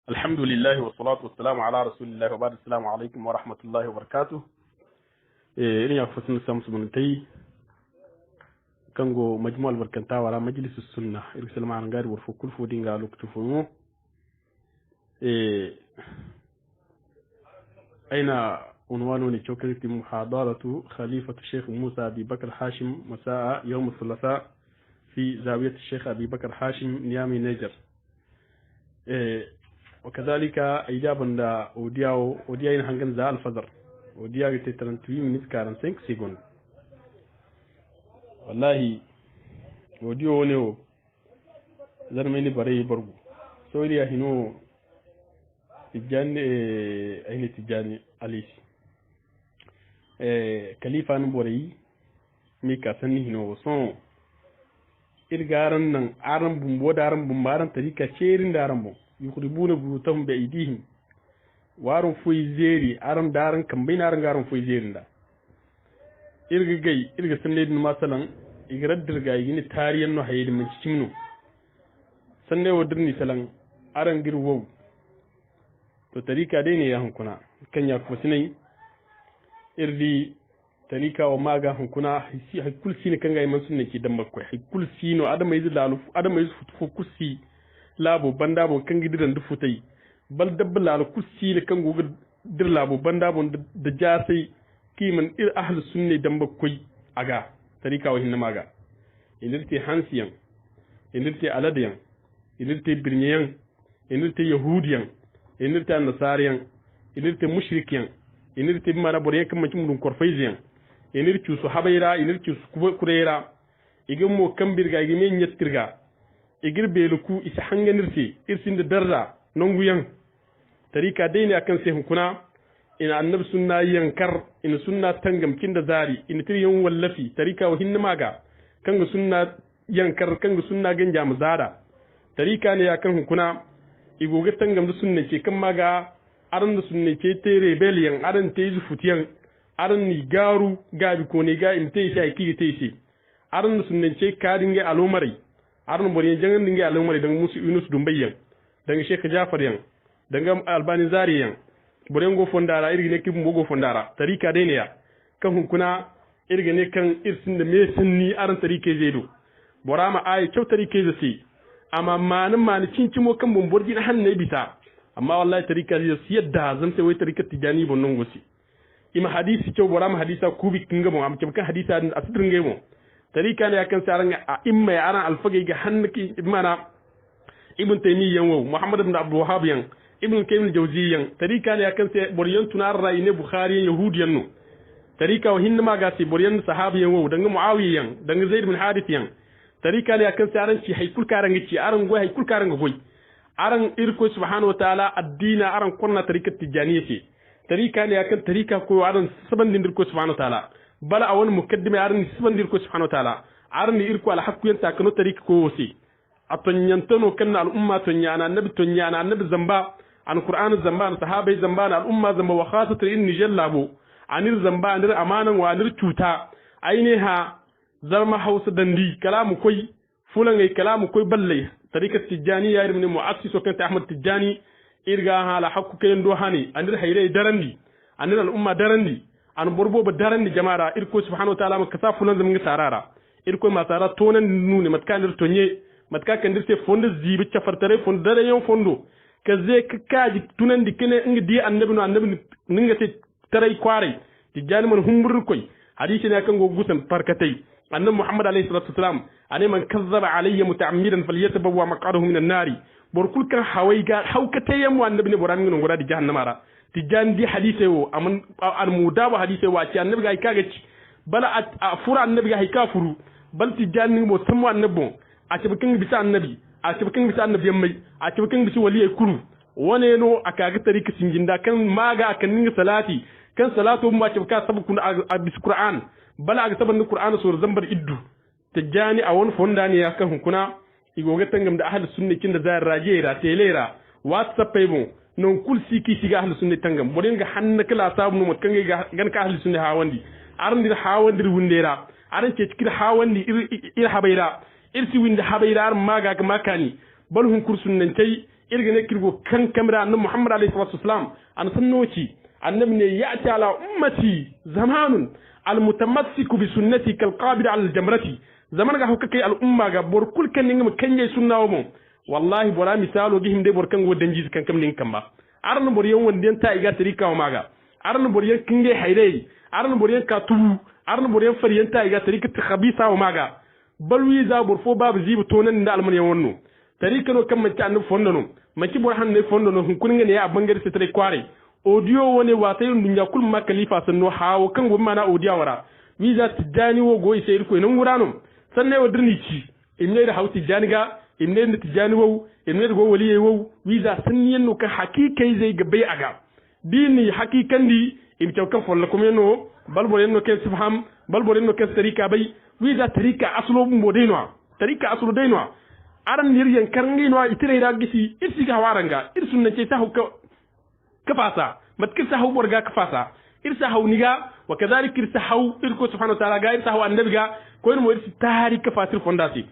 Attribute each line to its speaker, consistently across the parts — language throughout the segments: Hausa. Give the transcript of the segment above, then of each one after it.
Speaker 1: الحمد لله والصلاة والسلام على رسول الله وبعد السلام عليكم ورحمة الله وبركاته. إني أفسد السامس من تي كانغو مجموع البركنتا ولا مجلس السنة إرسل معنا غير ورفو كل فودين قالوا كتفوه. أين عنوان نشوكرت محاضرة خليفة الشيخ موسى أبي بكر حاشم مساء يوم الثلاثاء في زاوية الشيخ أبي بكر حاشم نيامي نيجر. وكذلك إجابة أودياين هنجن زال الفجر أوديا 38 minutes 45 secondes. والله أوديو نيو زرمني بري برغو سوري هنو تجاني أين تجاني أليس كليفة نبوري ميكا سني هنو صون إرجارن نن أرم بومبو دارم بومبارن تريكا شيرين دارم بوم يخربون بيوتهم بأيديهم وارم فوي زيري أرم دارن كمبين أرم غارم فوي زيرين دا إرجع سنليد مثلا إجرد درجة يجيني تاريخ إنه هيد من شمنو سنة ودرني سلام أرم غير وو تطريقة ديني يا هم كنا كن يكفسني إردي طريقة وماغا هم كنا هي كل سنة كن جاي من سنة كده مكوي هي كل سنة آدم يزيد لالو آدم يزيد فوكسي labo bandabo kan gidiran du futai bal dabbala al kusi le kan gogo dir labo bandabo da jasai kiman ir ahlus sunni dan bakkoi aga tarika wa hinna maga inirte hansiyan inirte aladiyan inirte birniyan inirte yahudiyan inirte nasariyan inirte mushrikiyan inirte mana boriyan kan makin mun korfaiziyan inirte su habaira inirte su kurera igin mo kan birga igin nyettirga igir beluku isa hanganirse irsin da darra nonguyan tarika daina akan sai hukuna ina annab sunna yankar ina sunna tangam kinda zari ina tiryan wallafi tarika wa hinna maga kanga sunna yankar kanga sunna ganja muzara tarika ne akan hukuna igoga tangam da sunna ce kan maga aran da sunna ce te rebellion aran te zufutiyan aran ni garu gabi ko ne ga in te sai kige te sai aran da sunna ce kadinge alomari arno bori jangan dinga alumari dang musu Yunus Dumbayyan dang Sheikh Jafar yan dang Albani Zari yan bori ngo fondara irgi ne kimbo go fondara tarika de ne ya kan hunkuna irgi ne kan irsin da me sunni aran tarike zedo borama ay cew tarike zasi amma man cincimo kan bombordi na hanne bita amma wallahi tarika zai yadda zan sai wai tarika tijani bonnon gosi ima hadisi cew borama hadisa kubi kinga mo am kan hadisa asitrin ngemo tarika ne akan saran a imma ya aran alfage ga hannaki imana ibn taymiyyah wa muhammad ibn abdul wahhab yan ibn kayyim al-jawziyyan tarika ne akan sai boriyan tunar rai ne bukhari yahudiyan no tarika wa hinna ma ga sai boriyan sahabiyan wa dan muawiyan dan zaid ibn harith yan tarika ne akan saran ci haykul karanga ci aran goy haykul karanga goy aran irko subhanahu wa ta'ala addina aran kunna tarikat tijaniyya ce tarika ne akan tarika ko aran saban din irko subhanahu wa ta'ala bala a wani mukaddime arni sibandir ko subhanahu wa ta'ala arni irko al hakku yanta kano tariki ko wasi atonyantano kan al umma tonyana annabi zamba an qur'an zamba an sahabai zamba al umma zamba wa khasatan inni jallabo anir zamba anir amanan wa anir cuta ainiha zarma hausa dandi kalamu koi fulan ay kalamu koi balle tarikat tijani ya irmi muassiso kan ahmad tijani irga hala hakku kayen do hani anir hayre darandi anir al umma darandi an borbo ba daran ni jama'a irko subhanahu wa ta'ala maka sa fulan zamin sarara irko ma sara tonan nune matkan dir tonye matka kan dir se fondo zibi chafartare fondo dare yon fondo ka ze ka kaji tunan dikene inga di annabi ninga te tarai kware ti jani man humbur koy hadisi ne kan go gusan farkatai annabi muhammad alayhi salatu wasalam ane man kazzaba alayya muta'ammidan falyatabawwa maq'adahu minan nari borkul kan hawaiga haukate yamu annabi ne boran ngin ngora di jahannamara tijan di hadise wo aman al mudaba hadise wa ci annabi ga kaga ci bala a fura annabi ga ka furu bal tijan ni mo samu annabon a ci bikin bisa annabi a ci bikin bisa annabi mai a ci bikin bisa waliye kuru wane no aka ga tarika singinda kan maga kan ninga salati kan salatu mu ci ka sabu kun a bis qur'an bala ga saban qur'an sur zambar iddu tijani a won fonda ne ya kan kuna igoga tangam da ahlus sunna kin da zai rajera telera whatsapp paymo non kul siki siga ahlus sunna tangam bodin ga hanna kala sabu no kan ga gan ka ahlus sunna hawandi arndir hawandir wundera aran ce cikin hawandi ir habaira irsi winde habaira ar maga ga makani bal hun kursun nan tai irgane kirgo kan kamra annabi Muhammad alaihi wasallam an sannoci annabi ne ya'ti ala ummati zamanun almutamassiku bi sunnati kalqabid ala aljamrati zaman ga hukka kai al'umma ga bor kul kan ninga kanje sunnawo mo wallahi bora misalo gihim de bor kan wodanji kan kam nin kamba arno bor yon wonden ta iga tarika o maga arno bor yon kinge hayrei arno bor yon katu arno bor yon fariyan ta iga tarika ta khabisa o maga balwi za bor fo babu zibu tonan da alman yon wonno tarika no kam manci annabi fondono manci bor han ne fondono hun kun ngene ya bangare se tare kware audio woni wata yin dunya kul ma khalifa sanno hawo kan go mana audio wara wiza tijani wo go ise irko nan wurano sanne wa dirni ci imne da hauti janiga imne da tijani wo imne da go waliye wo wiza sanniyen no ka hakikai zai gabe aga dini hakikan di im kan folla kuma no balbore no ke sifham balbore no ke tarika bai wiza tarika aslo mo deno tarika aslo deno aran niryan karngi no itire da gisi isi ga waranga irsun ne ce ta hukka kafasa matkirsa hau borga kafasa irsa hau niga wa kadhalik irsa hau irko subhanahu wa ta'ala ga irsa hau annabi ga ko no irsi tari kafatir fondasi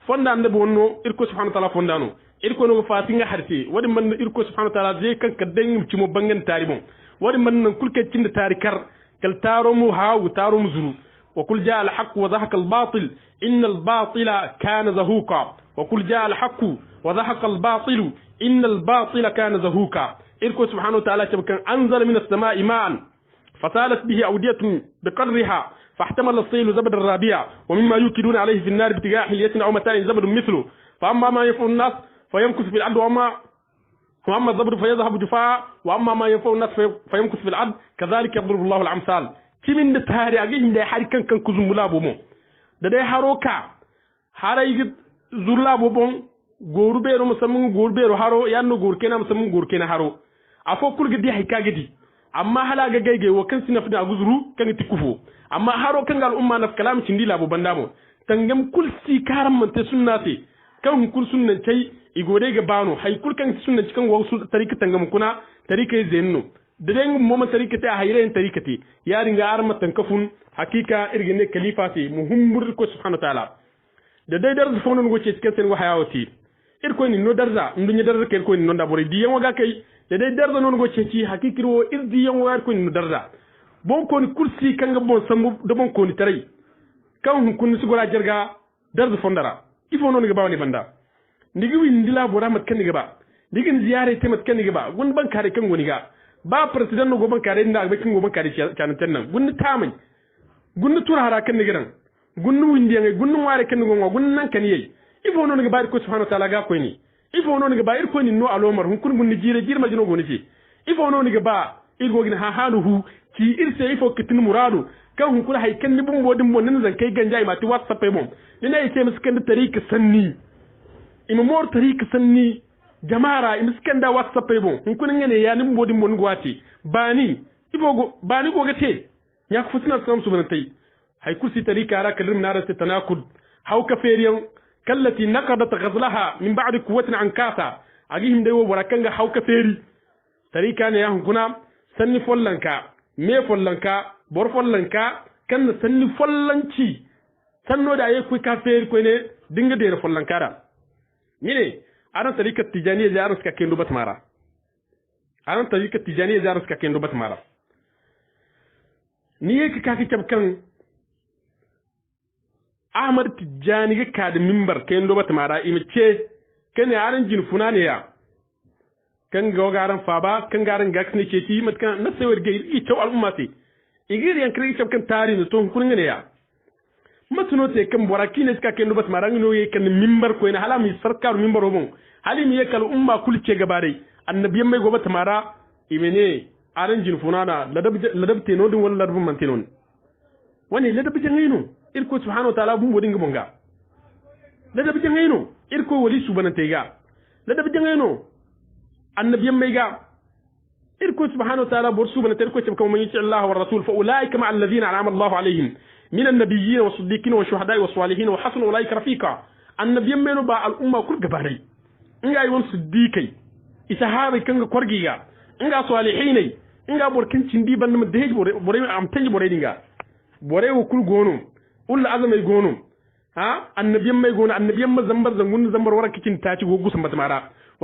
Speaker 1: fonda annabi wonno irko subhanahu wa ta'ala fondano irko no fatinga harse wadi man irko subhanahu wa ta'ala je kan kaddan ci mo bangan tari bon wadi man nan kulke cin da tarikar kal taro mu hawu taro mu zuru wa kul jaa al haqq wa dhahaqa al batil inna al batila kana zahuqa wa kul jaa al haqq wa dhahaqa al batil inna al batila kana zahuqa إركو سبحانه وتعالى كان أنزل من السماء ماء فسالت به أودية بقدرها فاحتمل الصيل زبد الرابية ومما يوكلون عليه في النار ابتغاء حلية أو متاع زبد مثله فأما ما ينفع الناس فيمكث في الأرض وأما الزبد فيذهب جفاء وأما ما ينفع الناس فيمكث في الأرض كذلك يضرب الله الأمثال كمن التهاري أجيهم ده حاري كان كزم ملابومو ده هاروكا هاري زرلابومو غوربيرو مسمون غوربيرو هارو يانو غوركينا مسمون غوركينا هارو afo kulga di hay kagidi amma hala ga gayge wo kan sinaf da guzuru kan tikufo amma haro kan gal umma naf kalam cindi labo bandamo tangam kul si karam man te sunnati kan kul sunnan tay igode ga bano hay kul kan sunnan cikan wo su tarika tangam kuna tarika zenno de den moma tarika ta hayren tarikati yari nga arma tankafun hakika irgene khalifati muhimmur ko subhanahu wa ta'ala da dai dar fonon go ce cikin sen go hayawati irko ni no darza ndunya darza kel ko ni no dabore di yan waga kai da dai darza non go ceci hakikir wo irdi yan waga ko ni darza bon ko ni kursi kanga bon sambu da bon ko ni tarai kan hun kun su gora jarga darza fondara ifo non ga bawani banda ndigi wi ndila bora mat kan ga ba digin ziyare te mat kan ga ba gun ban kare kan goni ga ba president no go ban kare nda ba kin go ban kare canan tan nan gun tamai gun turara kan ni giran gun windi ngai gun ware kan go gun nan kan yi ifo non ga ba ko subhanahu wa ta'ala ga ko ni ifo non ga ba ir ko ni no alomar hun kun gunni jire jirma jino goni ci ifo non ga ba irgo gina ha haluhu ci irse ifo kitin muradu kan hun kula hay kan ni bum bodin mon nan zan kai ganja ma ti whatsapp mom ni na yace miskan da tarika sanni ima mor tarika sanni jamara miskan da whatsapp mom hun kun ngene ya ni bodin mon gwati bani ifo go bani go gate ya ku fusina sam su bantai hay kursi tarika ra kalrim nara tanakud haw ka feriyan كالتي نقضت غزلها من بعد قوة عنكاسة أجيهم ديو وركنغا حوك فيري تريكا نياهم كنا سني فلنكا مي فلنكا بور فلنكا كان سني فلنكي سنو دا يكوي كافير كويني دينغ دير فلنكا دا نيني أنا تريكا تجانية جارس كاكين دوبات مارا أنا تريكا تجانية جارس كاكين دوبات مارا نيك كاكي تبكن Ahmad Tijjani ga kada mimbar kayan doba tamara imice kan yaran jin funane ya kan ga garan faba kan garan gax ne ce ti matkan na sayar ga yi taw al'umma sai igir yan kiri kan tari ne to kun ne ya matuno te kan boraki ne ska kayan doba tamara no ye kan mimbar ko ina halami sarkar mimbar obon halimi ye kal umma kulce gaba dai annabiyan mai goba tamara imene aran jin funana ladab te no dun wala ladab man tenon wani ladab jangino irko subhanahu wa ta'ala bum wodin gabonga ladab jangayno irko wali subhanante ga ladab jangayno annabiyyan mai ga irko subhanahu wa ta'ala bor subhanante irko tabka man yuti Allah wa rasul fa ulaika ma alladhina an'ama Allah alaihim min an-nabiyyin wa siddiqin wa shuhada'i wa salihin wa hasuna ulaika rafiqa annabiyyan mai no ba al umma kur gabanai inga yi won siddiqai isahabi kanga korgiga inga salihinai inga borkin cindi ban mu deej bore am tanji bore dinga bore wo kul gono ulla azamai gono ha annabiyan mai gono annabiyan ma zambar zangun zambar wara kicin taci go gusan batmara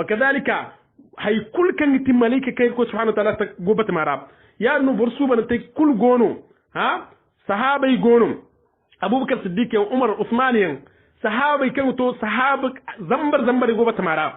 Speaker 1: kadhalika hay kul kan ti malaika kai ko subhanahu wa ta'ala ta gobat marab ya no borsu ban tay kul gono ha sahabai gono abubakar siddiq ya umar usman yan sahabai kan to sahaba zambar gobat marab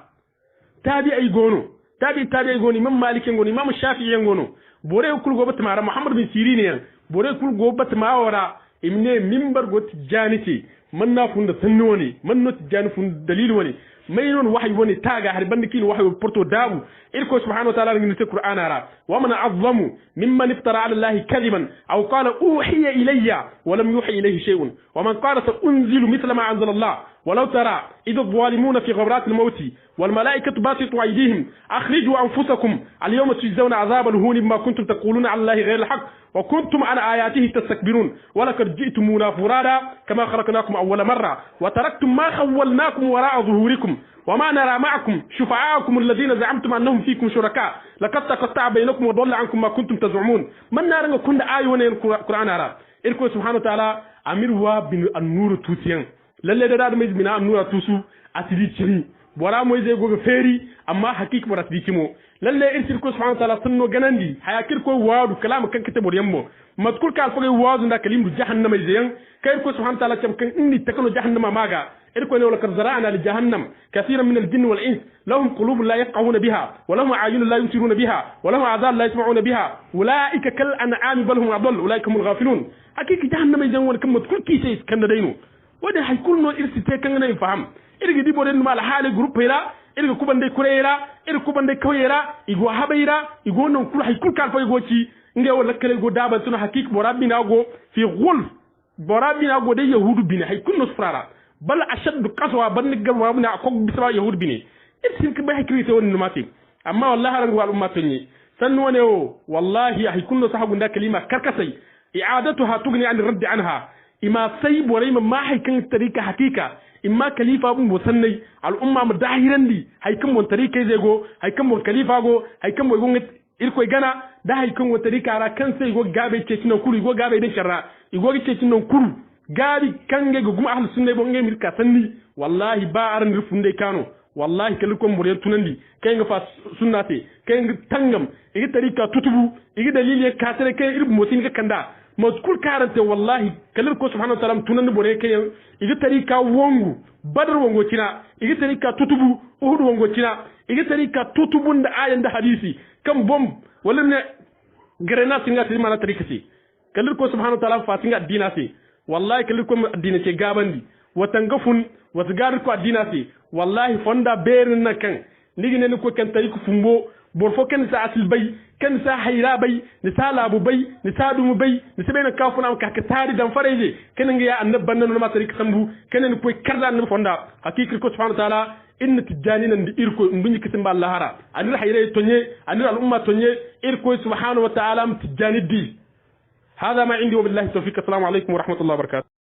Speaker 1: tabi'i gono tabi'i gono imam malik gono imam shafi'i gono bore kul gobat marab muhammad bin sirin yan bore kul gobat mawara imne mimbar got janiti man na funda sanno ne man no tijani fun dalil woni may non wahyi woni taga har bandi kin wahyi porto dabu irko subhanahu wa ta'ala ngi qur'ana ra wa man azlamu mimman iftara ala allahi kadiban aw qala uhiya ilayya wa lam yuhi ilayhi shay'un wa man qala unzilu mithla ma anzala allah ولو ترى إذا الظالمون في غبرات الموت والملائكة باسطوا أيديهم أخرجوا أنفسكم اليوم تجزون عذاب الهون بما كنتم تقولون على الله غير الحق وكنتم عن آياته تستكبرون ولقد جئتمونا فرادا كما خلقناكم أول مرة وتركتم ما خولناكم وراء ظهوركم وما نرى معكم شفعاءكم الذين زعمتم أنهم فيكم شركاء لقد تقطع بينكم وضل عنكم ما كنتم تزعمون من نارا كن آية ونين القرآن أرى إلكم سبحانه وتعالى أمير وابن النور توتيان lalle da mai mina an nura tusu asidi ciri bora moy zai goga feri amma hakiki bora asidi kimo lalle irsil ko subhanahu wa ta'ala sunno ganandi hayakir ko wadu kalam kan kite bor yammo matkul ka alfage wadu nda kalim du jahannama zeyan kay ko subhanahu wa ta'ala kam kan inni takano jahannama maga irko ne wala kad zara'na li jahannam kaseeran min al-jinn wal ins lahum qulubun la yafqahuna biha wa lahum a'yunun la yubsiruna biha wa lahum adhan la yasma'una biha ulaika kal an'ami bal hum adall ulaika humul ghafilun hakiki jahannama zeyan wala kam matkul ki sai kan daino wada hay kulno irsi te kan nay faham irgi dibo den mal hale groupe ira irgi kubande kureyra irgi kubande kawera igo habayra igo non kul hay kul kan fay go ci nge wala kale go daban tuna hakik borabina go fi ghul borabina go de yahudu bine hay kulno sfrara bal ashad qaswa ban gam wa na ko bisra yahudu bine irsi ke bay hakrite won no mati amma wallahi ran wal umma tunni san wone o wallahi hay kulno sahabu nda kalima karkasai i'adatuha tugni an radd anha ima sai borai ma haikan tarika hakika imma khalifa bun musannai al'umma mu dahirandi haikan mon tarika zai go haikan mon khalifa go haikan mo gon irko gana da haikan wa tarika ra kan sai go gabe ce cinan kuru go gabe da sharra igo ce cinan kuru gabi kange go guma ahlus sunna bo ngai mirka sanni wallahi ba aran rufunde kano wallahi kalikon bore tunandi kai nga fa sunna te kai nga tangam igi tarika tutubu igi dalili ka tare kai irbu motin ga kanda mazkul karante wallahi kalir ko subhanahu wa ta'ala tunan bore kai igi tarika wongu badar wongo kina igi tarika tutubu uhud wongo kina igi tarika tutubun da ayan da hadisi kan bom wala ne grena singa ti mana tarika si kalir ko subhanahu wa ta'ala fa singa dina si wallahi kalir ko dina ce gabandi watangafun watgarir ko dina si wallahi fonda berin na kan nigi ne ko kan tarika fumbo bor fo ken sa asil bay ken sa hayra bay ni sa labu bay ni sa dumu bay ni se bena kafuna ka ka tari dan fareje ken nga ya annabban nan ma tarik sambu ken ni koy karda nan fonda hakiki ko subhanahu wa ta'ala inna tijani nan di irko mbunyi kisim ba lahara anir hayra tonye anir al umma tonye irko subhanahu wa ta'ala tijani di هذا ما عندي وبالله التوفيق السلام عليكم ورحمة الله وبركاته